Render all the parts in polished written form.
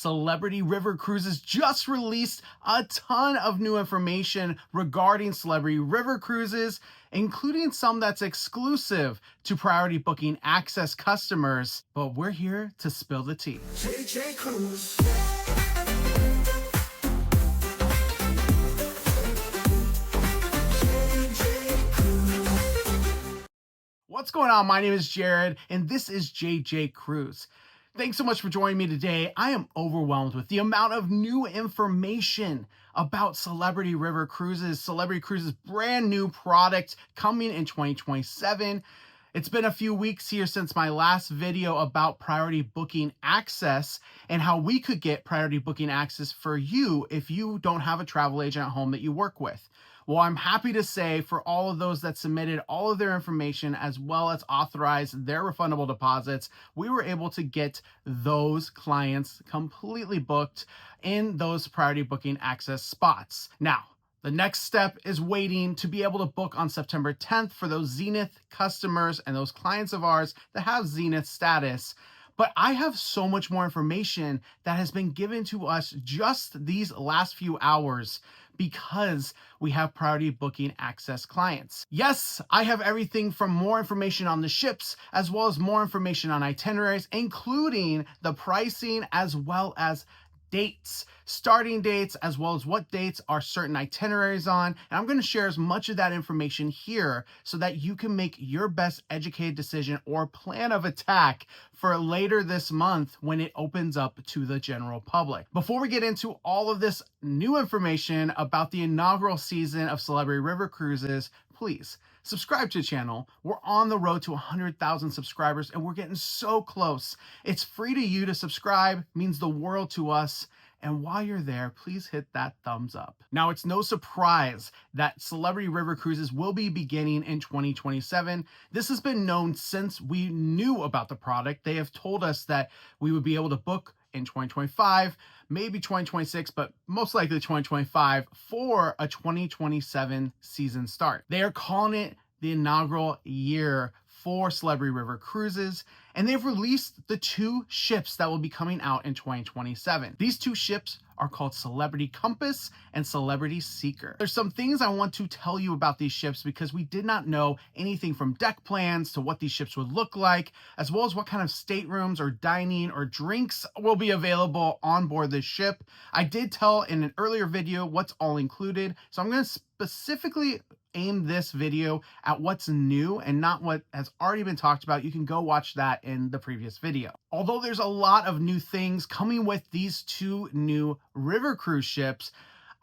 Celebrity River Cruises just released a ton of new information regarding Celebrity River Cruises, including some that's exclusive to priority booking access customers. But we're here to spill the tea. JJ Cruise. What's going on? My name is Jared, and this is JJ Cruise. Thanks so much for joining me today. I am overwhelmed with the amount of new information about Celebrity River Cruises. Celebrity Cruises' brand new product coming in 2027. It's been a few weeks here since my last video about priority booking access and how we could get priority booking access for you if you don't have a travel agent at home that you work with. Well, I'm happy to say for all of those that submitted all of their information as well as authorized their refundable deposits, we were able to get those clients completely booked in those priority booking access spots. Now, the next step is waiting to be able to book on September 10th for those Zenith customers and those clients of ours that have Zenith status. But I have so much more information that has been given to us just these last few hours because we have priority booking access clients. Yes, I have everything from more information on the ships as well as more information on itineraries, including the pricing as well as dates, starting dates, as well as what dates are certain itineraries on. And I'm going to share as much of that information here so that you can make your best educated decision or plan of attack for later this month when it opens up to the general public. Before we get into all of this new information about the inaugural season of Celebrity River Cruises, please subscribe to the channel. We're on the road to 100,000 subscribers and we're getting so close. It's free to you to subscribe, means the world to us. And while you're there, please hit that thumbs up. Now, it's no surprise that Celebrity River Cruises will be beginning in 2027. This has been known since we knew about the product. They have told us that we would be able to book in 2025, maybe 2026, but most likely 2025 for a 2027 season start. They are calling it the inaugural year for Celebrity River Cruises, and they've released the two ships that will be coming out in 2027. These two ships are called Celebrity Compass and Celebrity Seeker. There's some things I want to tell you about these ships because we did not know anything from deck plans to what these ships would look like, as well as what kind of staterooms or dining or drinks will be available on board this ship. I did tell in an earlier video what's all included, so I'm going to specifically aim this video at what's new and not what has already been talked about. You can go watch that in the previous video. Although there's a lot of new things coming with these two new river cruise ships,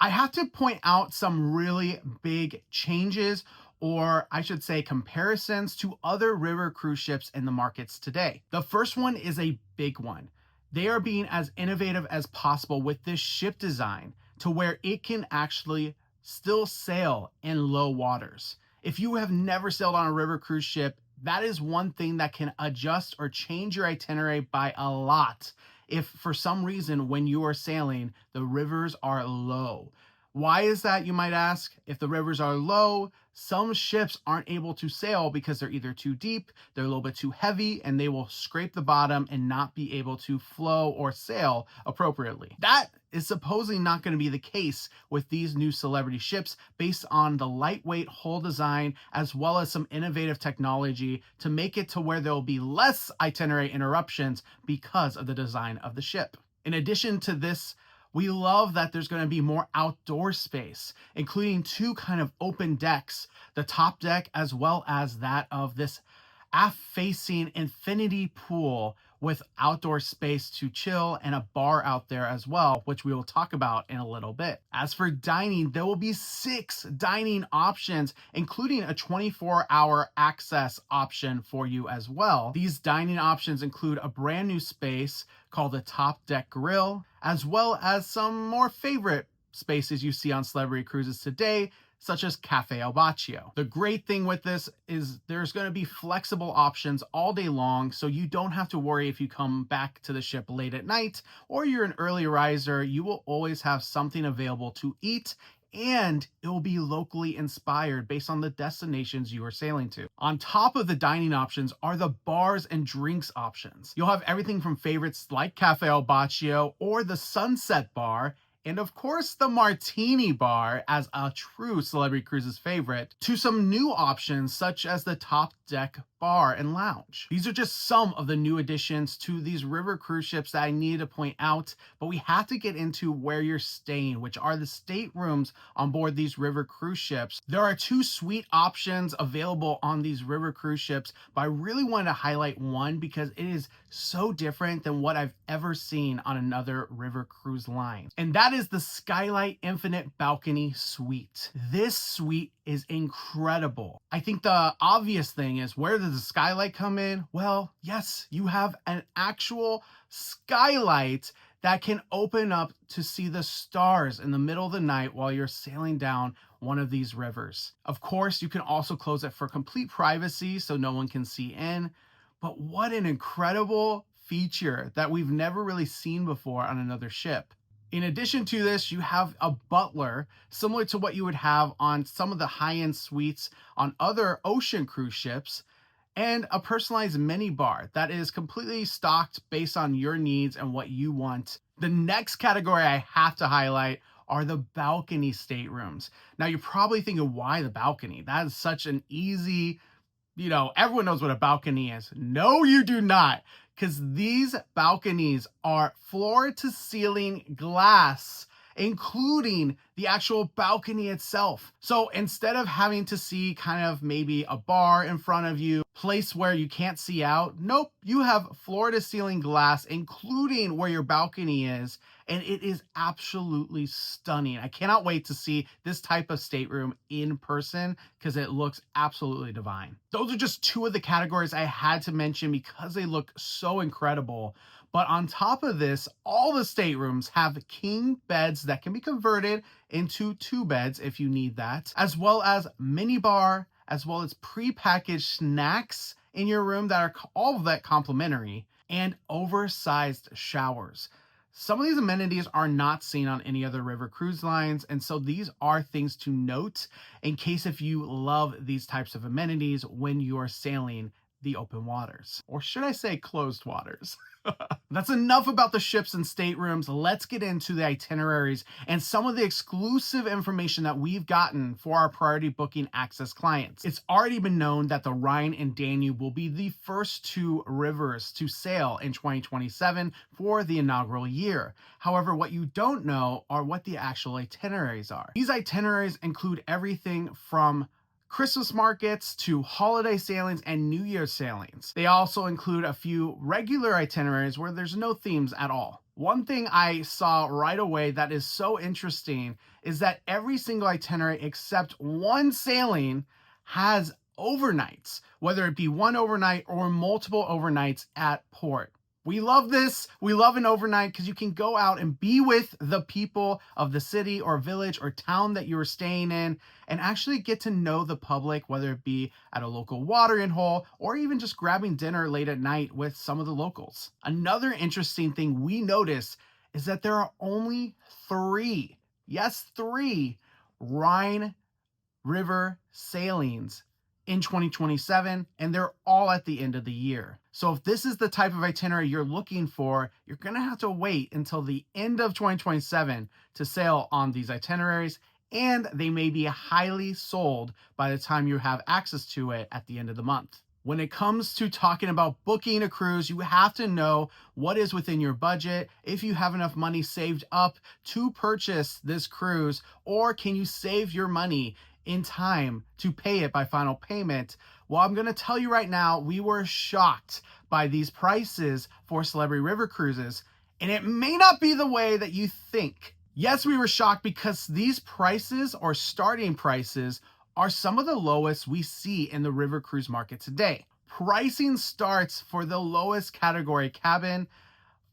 I have to point out some really big changes, or I should say comparisons to other river cruise ships in the markets today. The first one is a big one. They are being as innovative as possible with this ship design to where it can actually still sail in low waters. If you have never sailed on a river cruise ship, that is one thing that can adjust or change your itinerary by a lot if for some reason when you are sailing, the rivers are low. Why is that, you might ask? If the rivers are low, some ships aren't able to sail because they're either too deep, they're a little bit too heavy, and they will scrape the bottom and not be able to flow or sail appropriately. That is supposedly not going to be the case with these new Celebrity ships based on the lightweight hull design as well as some innovative technology to make it to where there will be less itinerary interruptions because of the design of the ship. In addition to this, we love that there's going to be more outdoor space, including two kind of open decks, the top deck as well as that of this aft-facing infinity pool with outdoor space to chill and a bar out there as well, which we will talk about in a little bit. As for dining, there will be 6 dining options, including a 24-hour access option for you as well. These dining options include a brand new space called the Top Deck Grill, as well as some more favorite spaces you see on Celebrity Cruises today, such as Cafe El Baccio. The great thing with this is there's going to be flexible options all day long, so you don't have to worry if you come back to the ship late at night or you're an early riser. You will always have something available to eat and it will be locally inspired based on the destinations you are sailing to. On top of the dining options are the bars and drinks options. You'll have everything from favorites like Cafe Al Baccio or the Sunset Bar, and of course the Martini Bar as a true Celebrity Cruises favorite, to some new options such as the Top Deck Bar and Lounge. These are just some of the new additions to these river cruise ships that I need to point out, but we have to get into where you're staying, which are the staterooms on board these river cruise ships. There are two suite options available on these river cruise ships, but I really wanted to highlight one because it is so different than what I've ever seen on another river cruise line. And that is the Skylight Infinite Balcony Suite. This suite is incredible. I think the obvious thing is, where does the skylight come in? Well, yes, you have an actual skylight that can open up to see the stars in the middle of the night while you're sailing down one of these rivers. Of course, you can also close it for complete privacy so no one can see in, but what an incredible feature that we've never really seen before on another ship. In addition to this, you have a butler, similar to what you would have on some of the high-end suites on other ocean cruise ships, and a personalized mini bar that is completely stocked based on your needs and what you want. The next category I have to highlight are the balcony staterooms. Now, you're probably thinking, why the balcony? That is such an easy, everyone knows what a balcony is. No, you do not, because these balconies are floor to ceiling glass, including the actual balcony itself. So instead of having to see kind of maybe a bar in front of you, place where you can't see out, nope, you have floor to ceiling glass, including where your balcony is, and it is absolutely stunning. I cannot wait to see this type of stateroom in person because it looks absolutely divine. Those are just two of the categories I had to mention because they look so incredible. But on top of this, all the staterooms have king beds that can be converted into 2 beds if you need that, as well as mini bar, as well as pre-packaged snacks in your room that are all of that complimentary, and oversized showers. Some of these amenities are not seen on any other river cruise lines, and so these are things to note in case if you love these types of amenities when you are sailing the open waters, or should I say closed waters. That's enough about the ships and staterooms. Let's get into the itineraries and some of the exclusive information that we've gotten for our priority booking access clients. It's already been known that the Rhine and Danube will be the first 2 rivers to sail in 2027 for the inaugural year. However, what you don't know are what the actual itineraries are. These itineraries include everything from Christmas markets to holiday sailings and New Year's sailings. They also include a few regular itineraries where there's no themes at all. One thing I saw right away that is so interesting is that every single itinerary except one sailing has overnights, whether it be one overnight or multiple overnights at port. We love this. We love an overnight because you can go out and be with the people of the city or village or town that you are staying in and actually get to know the public, whether it be at a local watering hole or even just grabbing dinner late at night with some of the locals. Another interesting thing we noticed is that there are only 3, yes, 3 Rhine River sailings in 2027, and they're all at the end of the year. So if this is the type of itinerary you're looking for, you're gonna have to wait until the end of 2027 to sail on these itineraries, and they may be highly sold by the time you have access to it at the end of the month. When it comes to talking about booking a cruise, you have to know what is within your budget, if you have enough money saved up to purchase this cruise, or can you save your money in time to pay it by final payment. Well, I'm going to tell you right now, we were shocked by these prices for Celebrity River cruises, and it may not be the way that you think. Yes, we were shocked because these prices or starting prices are some of the lowest we see in the river cruise market today. Pricing starts for the lowest category cabin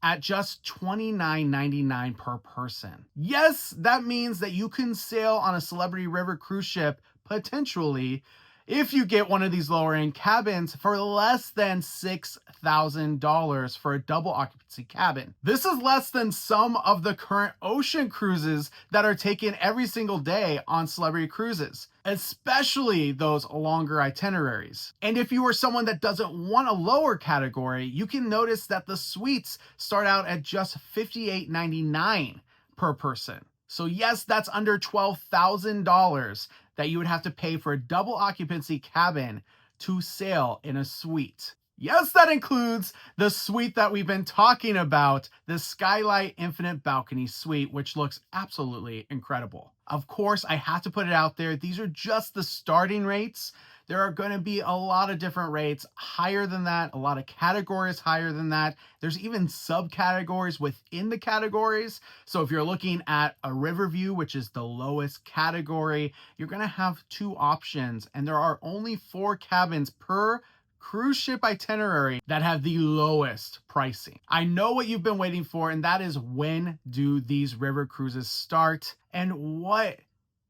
at just $29.99 per person. Yes, that means that you can sail on a Celebrity River cruise ship potentially if you get one of these lower end cabins for less than $6,000 for a double occupancy cabin. This is less than some of the current ocean cruises that are taken every single day on Celebrity Cruises, especially those longer itineraries. And if you are someone that doesn't want a lower category, you can notice that the suites start out at just $58.99 per person. So yes, that's under $12,000 that you would have to pay for a double occupancy cabin to sail in a suite. Yes, that includes the suite that we've been talking about, the Skylight Infinite Balcony Suite, which looks absolutely incredible. Of course, I have to put it out there. These are just the starting rates. There are going to be a lot of different rates higher than that, a lot of categories higher than that. There's even subcategories within the categories. So if you're looking at a Riverview, which is the lowest category, you're going to have two options, and there are only 4 cabins per cruise ship itinerary that have the lowest pricing. I know what you've been waiting for, and that is, when do these river cruises start, and what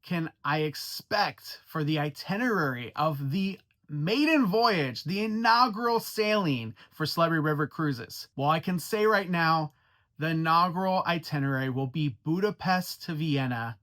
can I expect for the itinerary of the Maiden Voyage, the inaugural sailing for Celebrity River Cruises? Well, I can say right now, the inaugural itinerary will be Budapest to Vienna,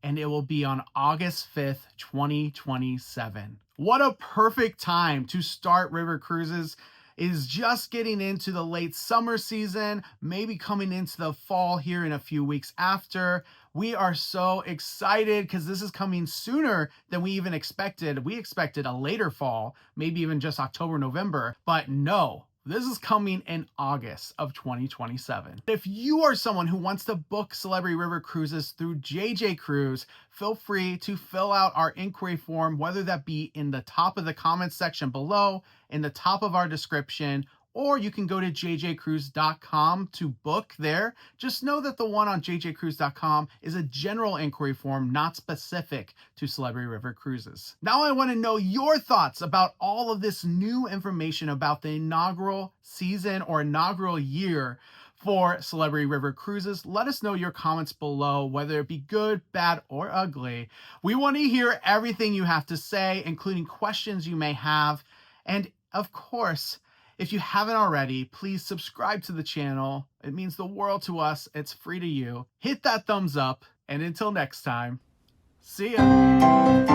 and it will be on August 5th, 2027. What a perfect time to start river cruises. Is just getting into the late summer season, maybe coming into the fall here in a few weeks after. We are so excited because this is coming sooner than we even expected. We expected a later fall, maybe even just October, November, but no. This is coming in August of 2027. If you are someone who wants to book Celebrity River Cruises through JJ Cruise, feel free to fill out our inquiry form, whether that be in the top of the comments section below, in the top of our description, or you can go to jjcruise.com to book there. Just know that the one on jjcruise.com is a general inquiry form, not specific to Celebrity River Cruises. Now I want to know your thoughts about all of this new information about the inaugural season or inaugural year for Celebrity River Cruises. Let us know your comments below, whether it be good, bad, or ugly. We want to hear everything you have to say, including questions you may have. And of course, if you haven't already, please subscribe to the channel. It means the world to us. It's free to you. Hit that thumbs up. And until next time, see ya.